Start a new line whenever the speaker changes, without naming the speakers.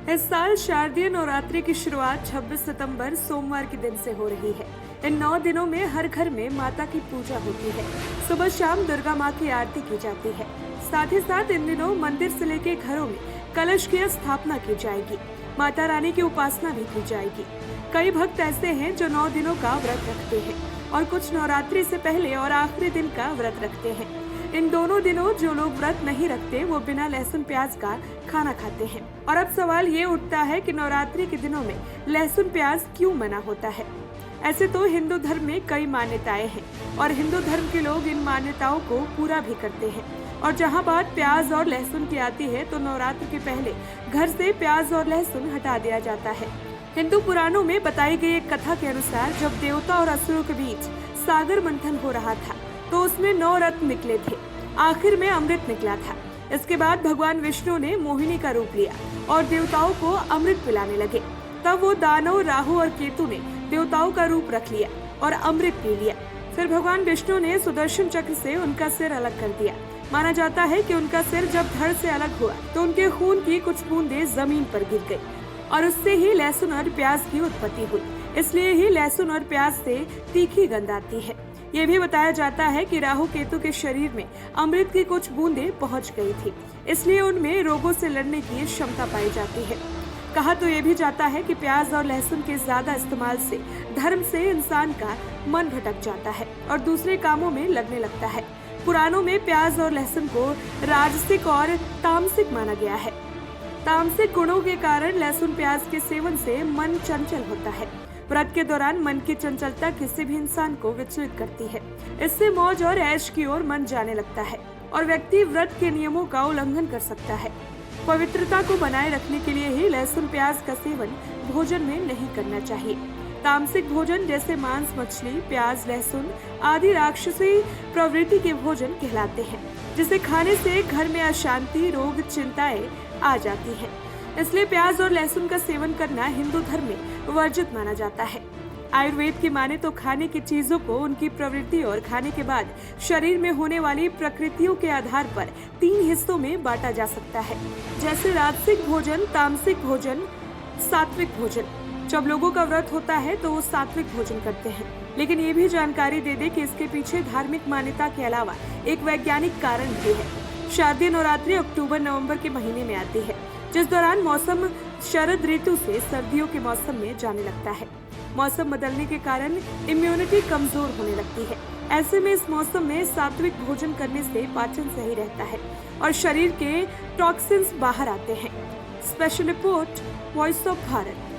इस साल शारदीय नवरात्रि की शुरुआत 26 सितंबर सोमवार के दिन से हो रही है। इन 9 दिनों में हर घर में माता की पूजा होती है। सुबह शाम दुर्गा माँ की आरती की जाती है। साथ ही साथ इन दिनों मंदिर से लेकर घरों में कलश की स्थापना की जाएगी। माता रानी की उपासना भी की जाएगी। कई भक्त ऐसे हैं जो 9 दिनों का व्रत रखते हैं और कुछ नवरात्रि से पहले और आखिरी दिन का व्रत रखते हैं। इन दोनों दिनों जो लोग व्रत नहीं रखते वो बिना लहसुन प्याज का खाना खाते हैं। और अब सवाल ये उठता है कि नवरात्रि के दिनों में लहसुन प्याज क्यों मना होता है। ऐसे तो हिंदू धर्म में कई मान्यताएं हैं और हिंदू धर्म के लोग इन मान्यताओं को पूरा भी करते हैं। और जहां बात प्याज और लहसुन की आती है तो नवरात्र के पहले घर से प्याज और लहसुन हटा दिया जाता है। हिंदू पुराणों में बताई गई एक कथा के अनुसार जब देवता और असुरों के बीच सागर मंथन हो रहा था तो उसमें 9 रत्न निकले थे। आखिर में अमृत निकला था। इसके बाद भगवान विष्णु ने मोहिनी का रूप लिया और देवताओं को अमृत पिलाने लगे। तब वो दानव राहु और केतु ने देवताओं का रूप रख लिया और अमृत पी लिया। फिर भगवान विष्णु ने सुदर्शन चक्र से उनका सिर अलग कर दिया। माना जाता है कि उनका सिर जब धड़ से अलग हुआ तो उनके खून की कुछ बूंदें जमीन पर गिर गई और उससे ही लहसुन और प्याज की उत्पत्ति हुई। इसलिए ही लहसुन और प्याज से तीखी गंध आती है। ये भी बताया जाता है कि राहु केतु के शरीर में अमृत की कुछ बूंदें पहुंच गई थी, इसलिए उनमें रोगों से लड़ने की क्षमता पाई जाती है। कहा तो ये भी जाता है कि प्याज और लहसुन के ज्यादा इस्तेमाल से धर्म से इंसान का मन भटक जाता है और दूसरे कामों में लगने लगता है। पुराणों में प्याज और लहसुन को राजसिक और तामसिक माना गया है। तामसिक गुणों के कारण लहसुन प्याज के सेवन से मन चंचल होता है। व्रत के दौरान मन की चंचलता किसी भी इंसान को विचलित करती है। इससे मौज और ऐश की ओर मन जाने लगता है और व्यक्ति व्रत के नियमों का उल्लंघन कर सकता है। पवित्रता को बनाए रखने के लिए ही लहसुन प्याज का सेवन भोजन में नहीं करना चाहिए। तामसिक भोजन जैसे मांस, मछली, प्याज, लहसुन आदि राक्षसी प्रवृत्ति के भोजन कहलाते हैं, जिसे खाने से घर में अशांति, रोग, चिंताएं आ जाती हैं। इसलिए प्याज और लहसुन का सेवन करना हिंदू धर्म में वर्जित माना जाता है। आयुर्वेद की माने तो खाने की चीजों को उनकी प्रवृत्ति और खाने के बाद शरीर में होने वाली प्रकृतियों के आधार पर 3 हिस्सों में बांटा जा सकता है, जैसे राजसिक भोजन, तामसिक भोजन, सात्विक भोजन। जब लोगों का व्रत होता है तो वो सात्विक भोजन करते हैं, लेकिन ये भी जानकारी दे दे कि इसके पीछे धार्मिक मान्यता के अलावा एक वैज्ञानिक कारण भी है। शारदीय नवरात्रि अक्टूबर-नवंबर के महीने में आती है, जिस दौरान मौसम शरद ऋतु से सर्दियों के मौसम में जाने लगता है। मौसम बदलने के कारण इम्यूनिटी कमजोर होने लगती है। ऐसे में इस मौसम में सात्विक भोजन करने से पाचन सही रहता है और शरीर के टॉक्सिन्स बाहर आते हैं। Special report, voice of Bharat.